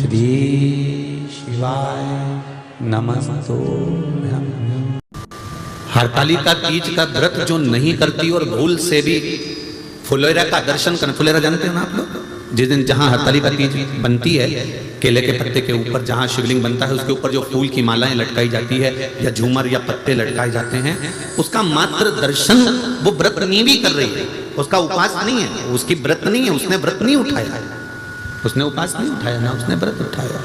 श्री शिवाय नमस्तुभ्यं। हरतालिका तीज का व्रत जो नहीं करती और भूल से भी फुलेरा का दर्शन कर, फुलेरा जानते हैं ना आप लोग, जिस दिन जहाँ हरतालिका तीज बनती है, केले के पत्ते के ऊपर जहाँ शिवलिंग बनता है उसके ऊपर जो फूल की मालाएं लटकाई जाती है या झूमर या पत्ते लटकाए जाते हैं, उसका मात्र दर्शन वो व्रत नहीं भी कर रही है, उसका उपवास नहीं है, उसकी व्रत नहीं है, उसने व्रत नहीं उठाया, उसने उपवास नहीं उठाया ना, उसने व्रत उठाया।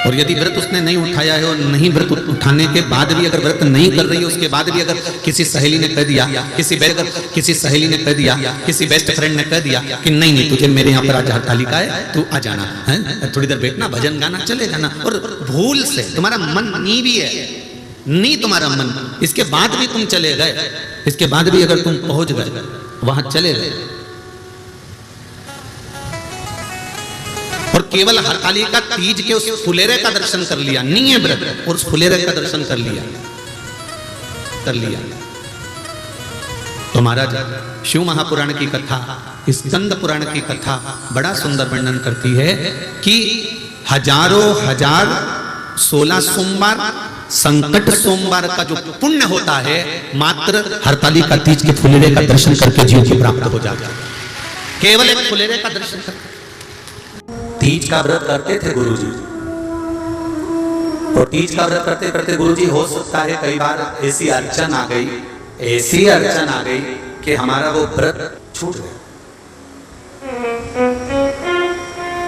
और यदि व्रत उसने नहीं उठाया है और नहीं व्रत उठाने के बाद भी अगर व्रत नहीं कर रही है, उसके बाद भी अगर किसी सहेली ने कह दिया, किसी सहेली ने कह दिया, किसी बेस्ट फ्रेंड ने कह दिया कि नहीं नहीं तुझे मेरे यहाँ पर आज हरतालिका है, तू आ जाना है, थोड़ी देर बैठना, भजन गाना चलेगा ना, और भूल से तुम्हारा मन नहीं भी है, नहीं तुम्हारा मन, इसके बाद भी तुम चले गए, इसके बाद भी अगर तुम पहुंच गए वहां चले गए और केवल हरतालिका तीज के उस फुलेरे का दर्शन कर लिया, नहीं है व्रत, और उस फुलेरे का दर्शन कर लिया तो महाराज शिव महापुराण की कथा, स्कंद पुराण की कथा बड़ा सुंदर वर्णन करती है कि हजारों हजार 16 सोमवार संकट सोमवार का जो पुण्य होता है मात्र हरतालिका तीज के फुलेरे का दर्शन करके जीव को प्राप्त हो जाता है, केवल एक फुलेरे का दर्शन करके। तीज का व्रत करते थे गुरुजी, और तीज का व्रत करते करते गुरुजी हो सकता है कई बार ऐसी अड़चन आ गई कि हमारा वो व्रत छूट गया।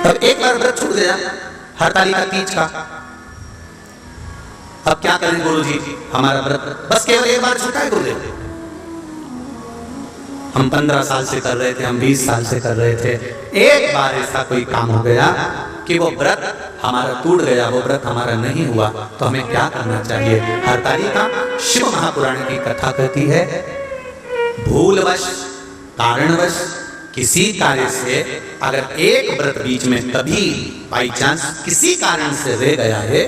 तब एक बार व्रत छूट गया हरतालिका तीज का, अब क्या करें गुरुजी, हमारा व्रत बस केवल एक बार छूटा है गुरुदेव, हम 15 साल से कर रहे थे, हम 20 साल से कर रहे थे, एक बार ऐसा कोई काम हो गया कि वो व्रत हमारा टूट गया, वो व्रत हमारा नहीं हुआ, तो हमें क्या करना चाहिए। हरतालिका शिव महापुराण की कथा कहती है, भूलवश कारणवश किसी कार्य से अगर एक व्रत बीच में कभी बाई चांस किसी कारण से रह गया है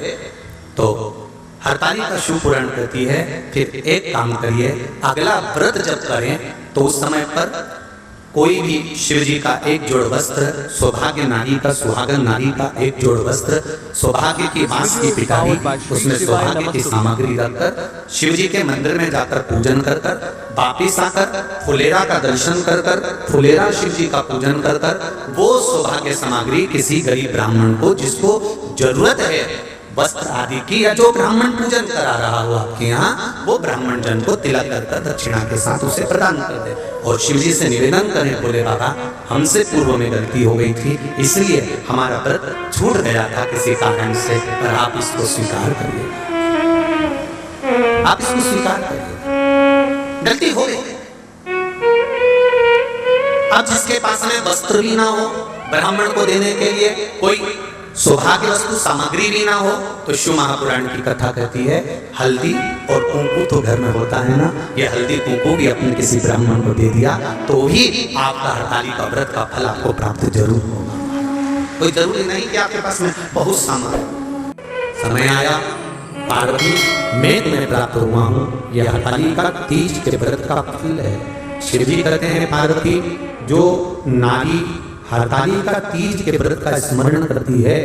तो हरतालिका शिव पुराण कहती है फिर एक काम करिए, अगला व्रत जब करें तो उस समय पर कोई भी शिव जी का एक जोड़ वस्त्र, सौभाग्य नारी का, सुहागन नारी का एक जोड़ वस्त्र, सौभाग्य की बांस की पिटारी, उसमें सौभाग्य की सामग्री रखकर शिव जी के मंदिर में जाकर पूजन कर कर वापिस आकर फुलेरा का दर्शन कर कर, फुलेरा शिव जी का पूजन कर कर वो सौभाग्य सामग्री किसी गरीब ब्राह्मण को जिसको जरूरत है वस्त्र आदि की, या जो ब्राह्मण पूजन करा रहा हो आपके यहाँ, वो ब्राह्मण जन को तिलक कर दक्षिणा के साथ उसे प्रदान कर दे, और शिव जी से निवेदन करें, बोले बाबा हमसे पूर्व में गलती हो गई थी, इसलिए हमारा व्रत छूट गया था किसी कारण से, पर आप इसको स्वीकार करिए, आप इसको स्वीकार करिए, गलती हो गई। अब जिसके पास में वस्त्र भी ना हो ब्राह्मण को देने के लिए, कोई सौभाग्य वस्तु सामग्री भी ना हो, तो शिव महापुराण की कथा कहती है हल्दी और कुंकू तो घर में होता है ना, ये हल्दी कुंकू भी अपने किसी ब्राह्मण को दे दिया तो ही आपका हरतालिका व्रत का फल आपको प्राप्त जरूर होगा। कोई जरूरी नहीं कि आपके पास में बहुत सामान, समय आया पार्वती मैं तुम्हें प्राप्त हुआ हूँ, यह हरतालिका तीज के व्रत का फल है। शिव जी कहते हैं पार्वती जो नारी हरतालिका तीज के व्रत का स्मरण करती है,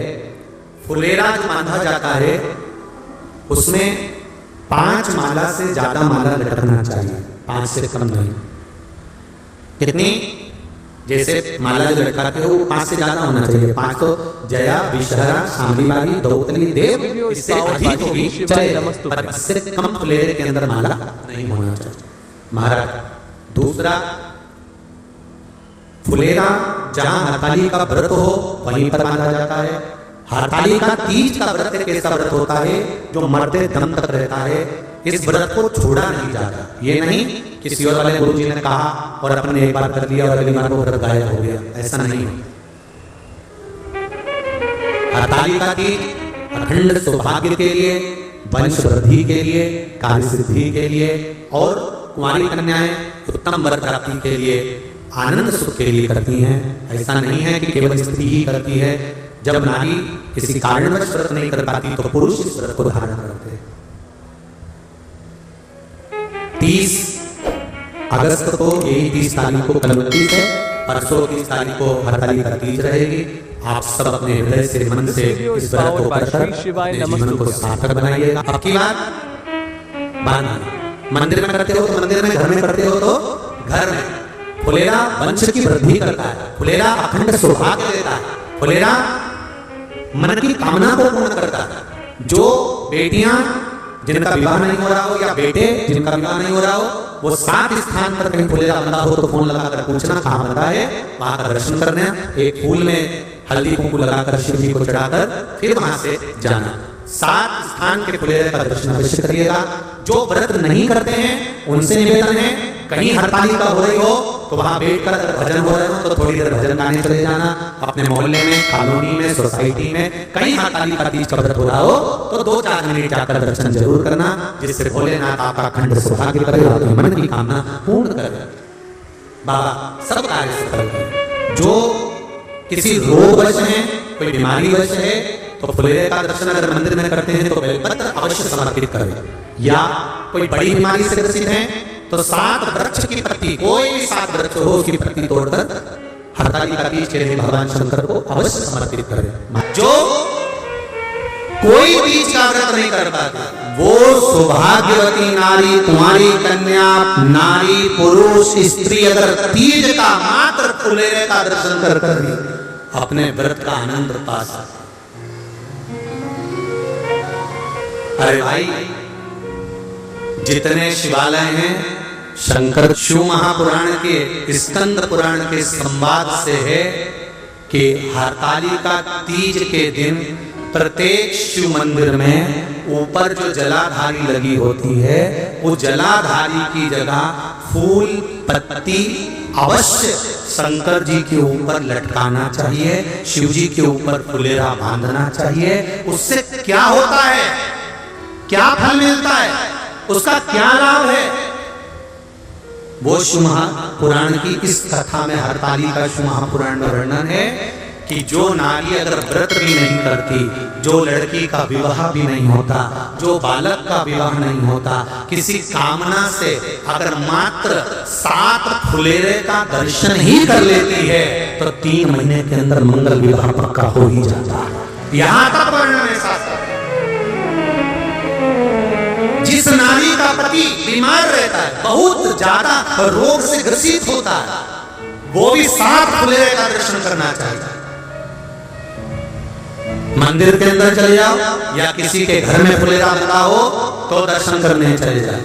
फुलेरा जो बांधा जाता है उसमें 5 माला से ज्यादा माला लटकना चाहिए, 5 से कम नहीं। कितनी? जैसे माला जो लटकाते हो वो 5 से ज्यादा होना चाहिए, 5 तो जया विषहरा शांतिवारी द्रौपदी देव, इससे अधिक होगी पर इससे कम फुलेरे के अंदर माला नहीं होना चाहिए महाराज। दूसरा, फुलेरा जहां हरतालिका का व्रत हो वहीं पर बांधा जाता है। हरतालिका तीज का व्रत एक ऐसा व्रत होता है जो मरते दम तक रहता है, इस व्रत को छोड़ा नहीं जाता। ये नहीं किसी और वाले गुरुजी ने कहा और अपने एक बार कर लिया और अगली बार वो व्रत गायब हो गया, ऐसा नहीं। हरतालिका तीज अखंड सौभाग्य के लिए, वंश वृद्धि के लिए, कार्य सिद्धि के लिए और कुंवारी कन्याएं उत्तम वर प्राप्ति के लिए, आनंद सुख के लिए करती हैं। ऐसा नहीं है कि केवल स्त्री ही करती है, जब नारी किसी कारणवश व्रत नहीं कर पाती तो पुरुष इस व्रत को धारण करते हैं। 30 अगस्त को, यही 30 तारीख को कल 29 है, परसों की तारीख को हरतालिका तीज रहेगी। आप सब अपने हृदय से मन से इस व्रत को करकर अपने जीवन को सार्थक बनाइएगा। अब की बात मंदिर में करते हो तो मंदिर में, घर में करते हो तो घर में। फुलेरा वंश की वृद्धि करता है, फुलेरा अखंड सौभाग्य देता है, फुलेरा मन की कामना को पूर्ण करता है। जो बेटियां जिनका विवाह नहीं हो रहा हो या बेटे जिनका विवाह नहीं हो रहा हो, वो 7 स्थान पर कहीं फुलेरा बंधा हो तो फोन लगाकर पूछना कहाँ बंधा है, वहां का दर्शन करना, एक फूल में हल्दी कुंकू लगाकर शिव जी को चढ़ाकर फिर वहां से जाना। 7 स्थान के फुलेरे का दर्शन अवश्य करिएगा। जो व्रत नहीं करते हैं उनसे निवेदन है, कहीं हरतालिका हो रही हो तो वहां बैठकर अगर भजन हो रहे हो तो थोड़ी देर भजन गाने चले जाना। अपने मोहल्ले में, कॉलोनी में, सोसाइटी में कहीं हरतालिका तीज का व्रत हो रहा हो तो 2-4 मिनट जाकर दर्शन जरूर करना, जिससे भोलेनाथ आपका अखंड सौभाग्य करे और मन की कामना पूर्ण करे। बाबा सब कार्य सफल करें। जो किसी रोगवश है, कोई बीमारी वश है तो फुलेरे का दर्शन अगर मंदिर में करते हैं तो बेलपत्र अवश्य समर्पित करें। या कोई बड़ी बीमारी से ग्रसित है तो 7 वृक्ष की पत्ती, कोई भी 7 वृक्ष हो उसकी पत्ती तोड़कर हरतालिका तीज के लिए भगवान शंकर को अवश्य समर्पित करें। जो कोई तीज का व्रत नहीं कर पाता वो सौभाग्यवती नारी, कुंवारी कन्या, नारी, पुरुष, स्त्री अगर तीज का मात्र फुलेरे का दर्शन कर अपने व्रत का आनंद पा सकते। अरे भाई, जितने शिवालय हैं शंकर शिव महापुराण के, स्कंद पुराण के संवाद से है कि हरतालिका तीज के दिन प्रत्येक शिव मंदिर में ऊपर जो जलाधारी लगी होती है वो जलाधारी की जगह फूल पत्ती अवश्य शंकर जी के ऊपर लटकाना चाहिए, शिव जी के ऊपर फुलेरा बांधना चाहिए। उससे क्या होता है, क्या फल मिलता है, उसका क्या लाभ है, वो शिव महापुराण की इस कथा में, हरतालिका शिव महापुराण में वर्णन है कि जो नारी अगर व्रत भी नहीं करती, जो लड़की का विवाह भी नहीं होता, जो बालक का विवाह नहीं होता, किसी कामना से अगर मात्र 7 फुलेरे का दर्शन ही कर लेती है तो 3 महीने के अंदर मंगल विवाह पक्का हो ही जाता है। यहां तक वर्णन है शास्त्र। जिस नारी का पति बीमार रहता है, बहुत ज्यादा रोग से ग्रसित होता है, वो भी 7 फुलेरे का दर्शन करना चाहिए। मंदिर के अंदर चले जाओ या किसी के घर में फुलेरा बंधा हो तो दर्शन करने चले जाओ।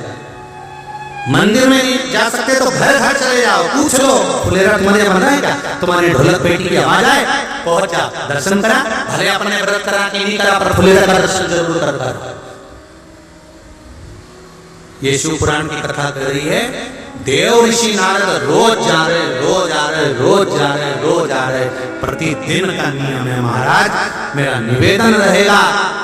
मंदिर में नहीं जा सकते तो घर घर चले जाओ, पूछ लो फुलेरा तुम्हारे बंधा है क्या, तुम्हारे ढोलक पेटी की आवाज आए, पहुंच जा, दर्शन करा, भले अपने व्रत करा कि नहीं करा पर फुलेरा का दर्शन जरूर कर। ये शिव पुराण की कथा कर रही है। देव ऋषि नारद रोज जा रहे, रोज आ रहे, रोज जा रहे, रोज आ रहे, प्रतिदिन का नियम है। महाराज, मेरा निवेदन रहेगा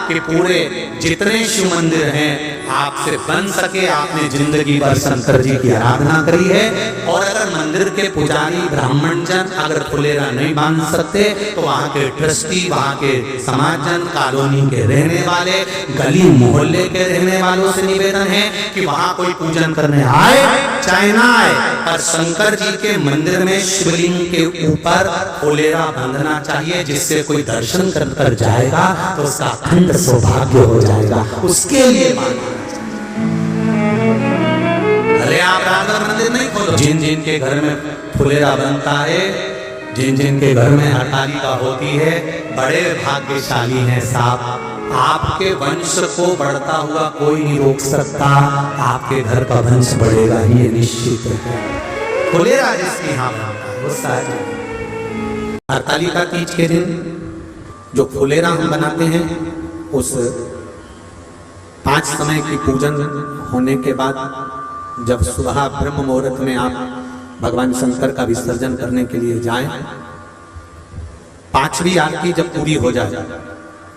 कि पूरे जितने शिव मंदिर हैं आपसे बन सके आपने जिंदगी भर शंकर जी की आराधना करी है। और अगर मंदिर के पुजारी ब्राह्मण जन अगर फुलेरा नहीं बांध सकते तो वहां के ट्रस्टी, वहां के समाजजन, कॉलोनी के रहने वाले, गली मोहल्ले के रहने वालों से निवेदन है कि वहां कोई पूजन करने आए चाहे ना आए, पर शंकर जी के मंदिर में शिवलिंग के ऊपर फुलेरा बांधना चाहिए, जिससे कोई दर्शन कर जाएगा तो उसका अखंड सौभाग्य हो जाएगा। उसके लिए भले आप राधा मंदिर नहीं खोलो, जिन जिन के घर में फुलेरा बनता है, जिन जिन के घर में हरतालिका होती है, बड़े भाग्यशाली हैं साहब। आपके वंश को बढ़ता हुआ कोई नहीं रोक सकता, आपके घर का वंश बढ़ेगा ये निश्चित है। फुलेरा जिसके यहाँ बनता है वो साथ। हरतालिका तीज के दिन जो फुलेरा हम बनाते हैं, उस 5 समय की पूजन होने के बाद जब सुबह ब्रह्म मुहूर्त में आप भगवान शंकर का विसर्जन करने के लिए जाएं, 5वीं आरती जब पूरी हो जाए,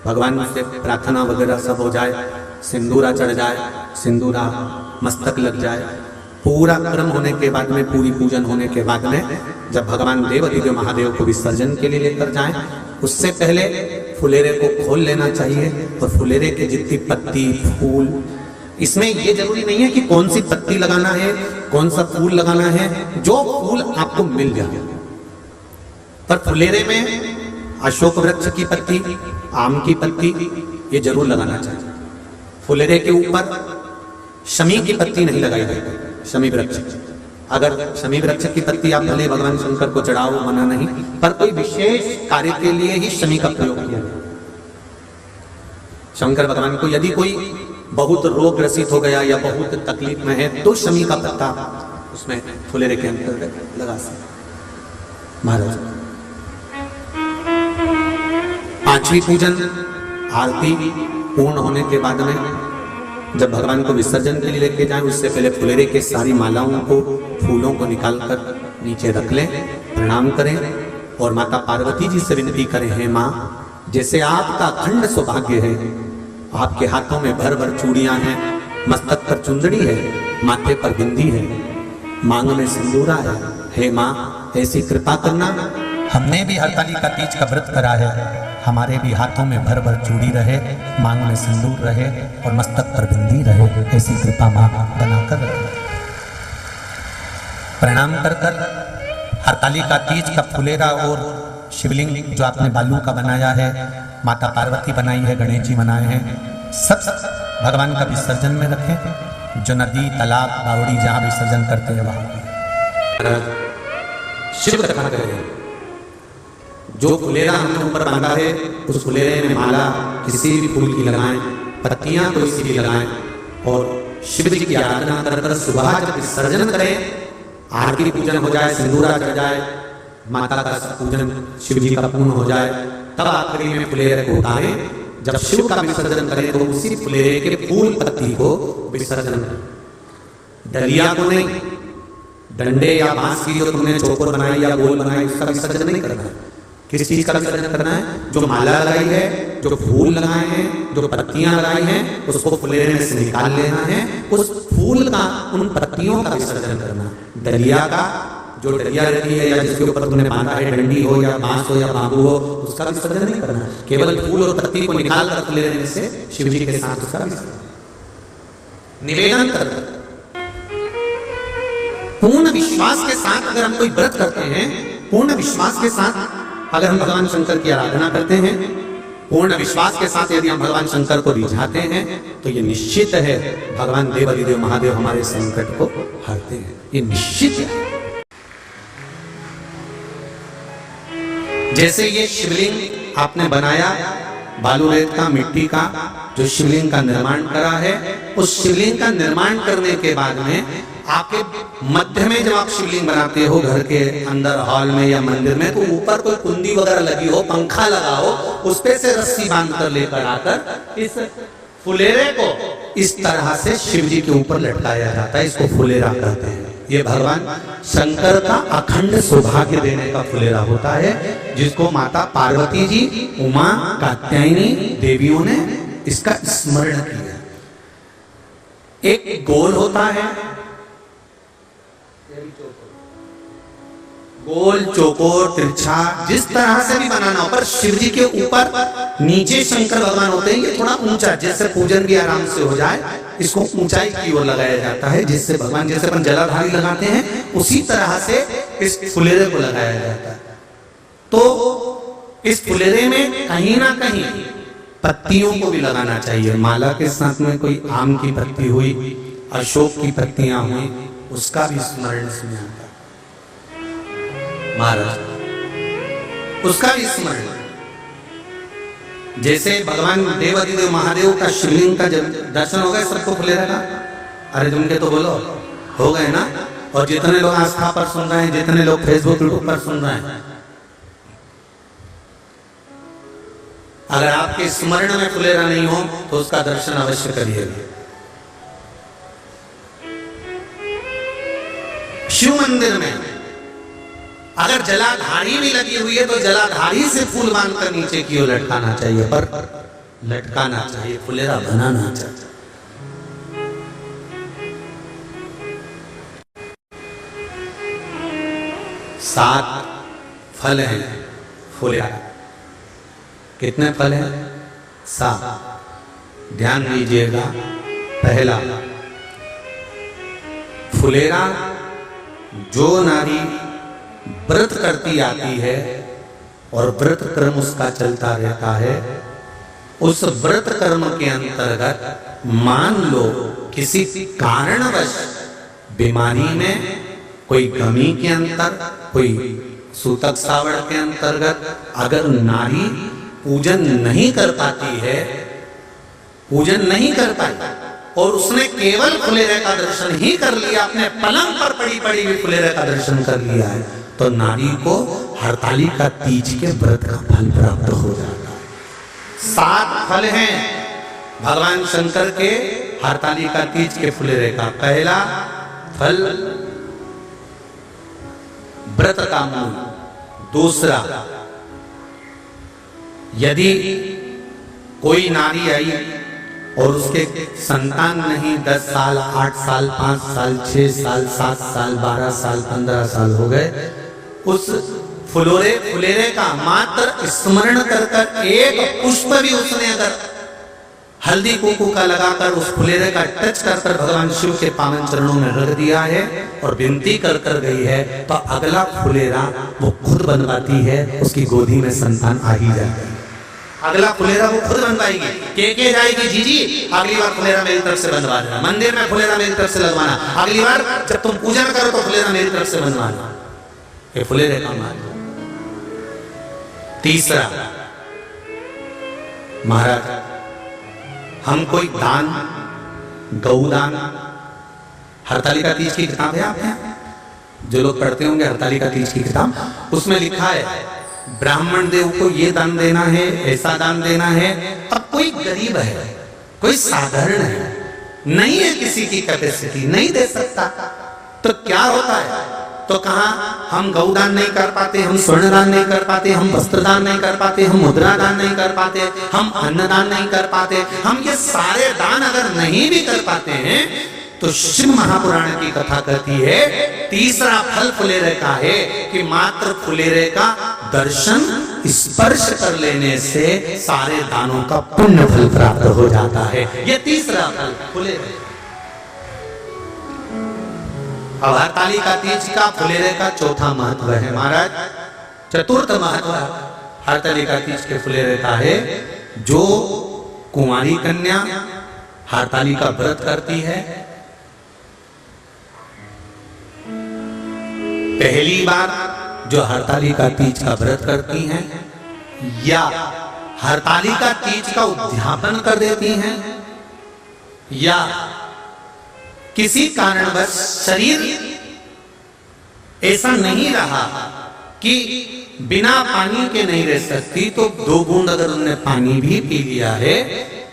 भगवान से प्रार्थना वगैरह सब हो जाए, सिंदूरा चढ़ जाए, सिंदूरा मस्तक लग जाए, पूरा क्रम होने के बाद में, पूरी पूजन होने के बाद में जब भगवान देवदेव महादेव को विसर्जन के लिए लेकर जाएं, उससे पहले फुलेरे को खोल लेना चाहिए। और फुलेरे के जितनी पत्ती, फूल, इसमें ये जरूरी नहीं है कि कौन सी पत्ती लगाना है, कौन सा फूल लगाना है, जो फूल आपको मिल जाए पर फुलेरे में अशोक वृक्ष की पत्ती, आम की पत्ती ये जरूर लगाना चाहिए। फुलेरे के ऊपर शमी की पत्ती नहीं लगाई जाएगी। शमी वृक्ष, अगर शमी वृक्ष की पत्ती आप भले भगवान शंकर को चढ़ाओ, मना नहीं, पर कोई विशेष कार्य के लिए ही शमी का प्रयोग किया जाए। शंकर भगवान को यदि कोई बहुत रोग ग्रसित हो गया या बहुत तकलीफ में है तो शमी का पत्ता उसमें फुलेरे के अंतर्गत लगा सकते। महाराज पांचवी पूजन आरती पूर्ण होने के बाद में जब भगवान को विसर्जन के लिए लेके जाएं, उससे पहले फुलेरे के सारी मालाओं को, फूलों को निकालकर नीचे रख लें, प्रणाम करें और माता पार्वती जी से विनती करें, हे माँ, जैसे आपका अखंड सौभाग्य है, आपके हाथों में भर भर चूड़ियां हैं, मस्तक पर चुंदड़ी है, माथे पर बिंदी है, मांग में सिंदूरा है, हे माँ ऐसी कृपा करना। हमने भी हरतालिका तीज का व्रत करा है, हमारे भी हाथों में भर भर चूड़ी रहे, मांग में सिंदूर रहे और मस्तक पर बिंदी रहे, ऐसी कृपा माँ बनाकर रखे। प्रणाम कर कर हरतालिका तीज का फुलेरा और शिवलिंग जो आपने बालू का बनाया है, माता पार्वती बनाई है, गणेश जी बनाए हैं, सब भगवान का विसर्जन में रखें। जो नदी, तालाब, बावड़ी जहाँ विसर्जन करते हैं वहाँ शिव कथा करें। जो फुलेरा हमने ऊपर बांधा है उस फुलेरे में माला किसी भी फूल की लगाएं, पत्तियां कोई सी भी लगाएं और शिव जी की आराधना कर कर सुबह जब विसर्जन करें, आरती पूजन हो जाए, सिंदूरा चढ़ जाए, माता का पूजन शिव जी का पूर्ण हो जाए, तब आखिरी में फुलेरे को उतारें। जब शिव का विसर्जन करें तो उसी फुलेरे के फूल पत्ती को विसर्जन करें, डलिया को नहीं। डंडे या बांस की जो तुमने चौकोर बनाई या गोल बनाई उसका विसर्जन नहीं करना है। किस चीज का विसर्जन करना है? जो माला लगाई है, जो फूल लगाए हैं, जो पत्तियां लगाई हैं, उसको फुलेरे में से निकाल लेना है, उस फूल का, उन पत्तियों का विसर्जन करना। डलिया का, जो डलिया रहती है या जिसके ऊपर तुमने बांधा है, डंडी हो या बांस हो या बांबू हो, उसका विसर्जन नहीं करना। केवल फूल और पत्ती को निकाल कर फुलेरे में से शिव जी के साथ उसका विसर्जन। निवेदन कर पूर्ण विश्वास के साथ अगर हम कोई व्रत करते हैं, पूर्ण विश्वास के साथ अगर हम भगवान शंकर की आराधना करते हैं, पूर्ण विश्वास के साथ यदि हम भगवान शंकर को रिझाते हैं, तो ये निश्चित है भगवान देवादिदेव महादेव हमारे संकट को हरते हैं। ये निश्चित है। जैसे ये शिवलिंग आपने बनाया, बालू रेत का, मिट्टी का, जो शिवलिंग का निर्माण करा है, उस शिवलिंग का निर्माण करने के बाद में आपके मध्य में जब आप शिवलिंग बनाते हो घर के अंदर, हॉल में या मंदिर में, तो ऊपर कोई कुंडी वगैरह लगी हो, पंखा लगा हो, उस पे से रस्सी बांध कर लेकर आकर इस फुलेरे को इस तरह से शिव जी के ऊपर लटकाया जाता है। इसको फुलेरा कहते हैं। ये भगवान शंकर का अखंड सौभाग्य देने का फुलेरा होता है, जिसको माता पार्वती जी, उमा, कात्यायनी देवियों ने इसका स्मरण किया। एक गोल होता है, गोल, चौकोर, तिरछा, जिस तरह से भी बनाना हो, पर शिव जी के ऊपर नीचे शंकर भगवान होते हैं। ये थोड़ा ऊंचा, जैसे पूजन भी आराम से हो जाए, इसको ऊंचाई की ओर लगाया जाता है, जिससे भगवान, जैसे अपन जलाधारी लगाते हैं, उसी तरह से इस फुलेरे को लगाया जाता है। तो इस फुलेरे में कहीं ना कहीं पत्तियों को भी लगाना चाहिए। माला के साथ में कोई आम की पत्ती हुई, अशोक की पत्तियां हुई, उसका भी स्मरण इसमें आता है महाराज, उसका भी स्मरण। जैसे भगवान देवादिदेव महादेव का शिवलिंग का जब दर्शन हो गए सबको फुलेरा का, अरे तुम के तो बोलो हो गए ना। और जितने लोग आस्था पर सुन रहे हैं, जितने लोग फेसबुक यूट्यूब पर सुन रहे हैं, अगर आपके स्मरण में फुलेरा नहीं हो तो उसका दर्शन अवश्य करिएगा। शिव मंदिर में अगर जलाधारी भी लगी हुई है तो जलाधारी से फूल बांधकर नीचे की ओर लटकाना चाहिए, पर लटकाना चाहिए, फुलेरा बनाना चाहिए। सात फल हैं फुलेरा। कितने फल हैं? 7। ध्यान दीजिएगा। पहला, फुलेरा जो नारी व्रत करती आती है और व्रत कर्म उसका चलता रहता है, उस व्रत कर्म के अंतर्गत मान लो किसी कारणवश बीमारी में, कोई गमी के अंतर, कोई सूतक सावड़ के अंतर्गत अगर नारी पूजन नहीं कर पाती है, पूजन नहीं कर पाई और उसने केवल फुलेरे का दर्शन ही कर लिया, अपने पलंग पर पड़ी पड़ी हुई फुलेरे का दर्शन कर लिया है, तो नारी को हरतालिका तीज के व्रत का फल प्राप्त हो जाता है। 7 फल हैं भगवान शंकर के हरतालिका तीज के फुलेरे का। पहला फल व्रत का मूल। दूसरा, यदि कोई नारी आई और उसके संतान नहीं, 10 साल, 8 साल, 5 साल, 6 साल, 7 साल, 12 साल, 15 साल हो गए, उस फुलेरे का मात्र स्मरण कर कर एक पुष्प भी उसने अगर हल्दी कुंकू का लगाकर उस फुलेरे का टच कर कर भगवान शिव के पावन चरणों में रख दिया है और विनती कर कर गई है, तो अगला फुलेरा वो खुद बनवाती है, उसकी गोदी में संतान आ ही जाता है। अगला फुलेरा वो खुद बनवाएगी, के जाएगी, जीजी अगली बार फुलेरा मेरी तरफ से बनवा देना, मंदिर में फुलेरा मेरी तरफ से लगवाना, अगली बार जब तुम पूजन करो तो फुलेरा मेरी तरफ से बनवाना। ये फुलेरे का मान। तीसरा, महाराज हम कोई दान, गौदान, हरतालिका तीज की किताब है आप हैं जो लोग पढ़ते होंगे हरतालिका तीज की किताब, उसमें लिखा है ब्राह्मण देव को ये दान देना है, ऐसा दान देना है। अब कोई गरीब है, कोई साधारण है, नहीं है किसी की कैपेसिटी, नहीं दे सकता, तो क्या होता है? तो कहा हम गौदान नहीं कर पाते, हम स्वर्ण दान नहीं कर पाते, हम वस्त्र दान नहीं कर पाते, हम मुद्रा दान नहीं कर पाते, हम अन्न दान नहीं कर पाते। हम ये सारे दान अगर नहीं भी कर पाते हैं तो शिव महापुराण की कथा कहती है तीसरा फल फुलेरे का है कि मात्र फुलेरे का दर्शन स्पर्श कर लेने से सारे दानों का पुण्य फल प्राप्त हो जाता है। ये तीसरा फल फुलेरे। अब हरतालिका तीज का फुलेरे का चौथा महत्व है महाराज। चतुर्थ महत्व हरतालिका तीज के फुलेरे का है, जो कुंवारी कन्या हरतालिका व्रत करती है, पहली बार जो हरतालिका तीज का व्रत करती हैं या हरतालिका तीज का उद्यापन कर देती हैं या किसी कारणवश शरीर ऐसा नहीं रहा कि बिना पानी के नहीं रह सकती, तो 2 बूंद अगर उन्होंने पानी भी पी लिया है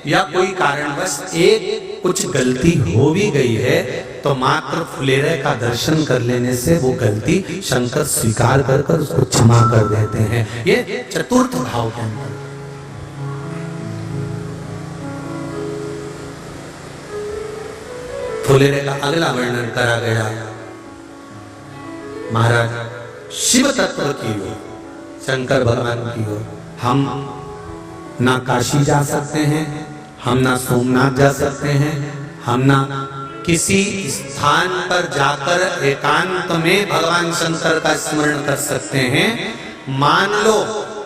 या कोई कारणवश एक कुछ गलती हो भी गई है, तो मात्र फुलेरे का दर्शन कर लेने से वो गलती शंकर स्वीकार कर कर उसको क्षमा कर देते हैं। ये चतुर्थ भाव के अंदर। फुलेरे का अगला वर्णन करा गया महाराज शिव तत्व की ओर, शंकर भगवान की ओर। हम ना काशी जा सकते हैं, हम ना सोमनाथ जा सकते हैं, हम ना किसी स्थान पर जाकर एकांत में भगवान शंकर का स्मरण कर सकते हैं। मान लो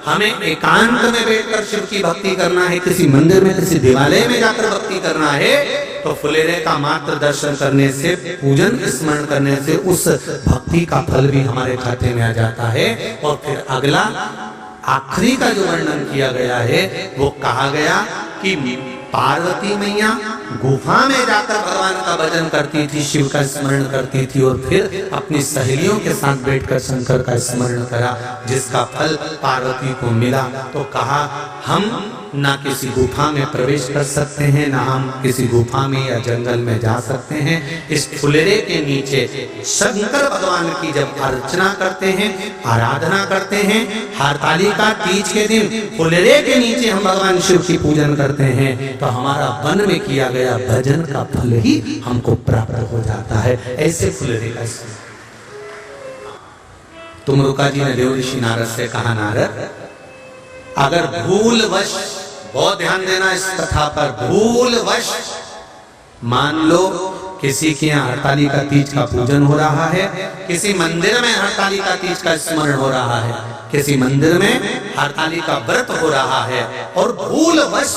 हमें एकांत में बैठकर शिव की भक्ति करना है, किसी मंदिर में किसी देवालय में जाकर भक्ति करना है, तो फुलेरे का मात्र दर्शन करने से, पूजन स्मरण करने से उस भक्ति का फल भी हमारे खाते में आ जाता है। और फिर अगला आखिरी का जो वर्णन किया गया है वो कहा गया कि पार्वती मैया गुफा में जाकर भगवान का भजन करती थी, शिव का स्मरण करती थी और फिर अपनी सहेलियों के साथ बैठकर शंकर का स्मरण करा, जिसका फल पार्वती को मिला। तो कहा हम ना किसी गुफा में प्रवेश कर सकते हैं, ना हम किसी गुफा में या जंगल में जा सकते हैं। इस फुलेरे के नीचे शंकर भगवान की जब अर्चना करते हैं, आराधना करते हैं, हरतालिका तीज के दिन फुलेरे के नीचे हम भगवान शिव की पूजन करते हैं, तो हमारा वन में किया गया भजन का फल ही हमको प्राप्त हो जाता है। ऐसे फुलेरे का तुमरुका जी ने देव ऋषि नारद से कहा, नारद अगर भूलवश, बहुत ध्यान देना इस कथा पर, भूलवश मान लो किसी के यहाँ हरतालिका तीज का पूजन हो रहा है, किसी मंदिर में हरतालिका तीज का स्मरण हो रहा है, किसी मंदिर में हरतालिका व्रत हो रहा है, और भूलवश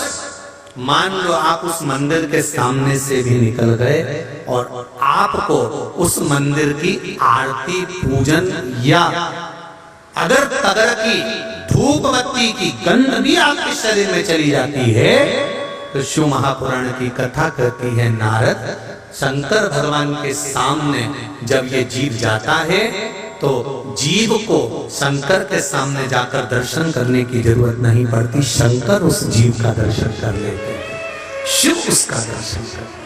मान लो आप उस मंदिर के सामने से भी निकल गए और आपको उस मंदिर की आरती पूजन या अगर तगर की धूप बत्ती की गंध भी आपके शरीर में चली जाती है, तो शिव महापुराण की कथा कहती है नारद शंकर भगवान के सामने जब ये जीव जाता है तो जीव को शंकर के सामने जाकर दर्शन करने की जरूरत नहीं पड़ती, शंकर उस जीव का दर्शन कर लेते हैं, शिव उसका दर्शन करते हैं।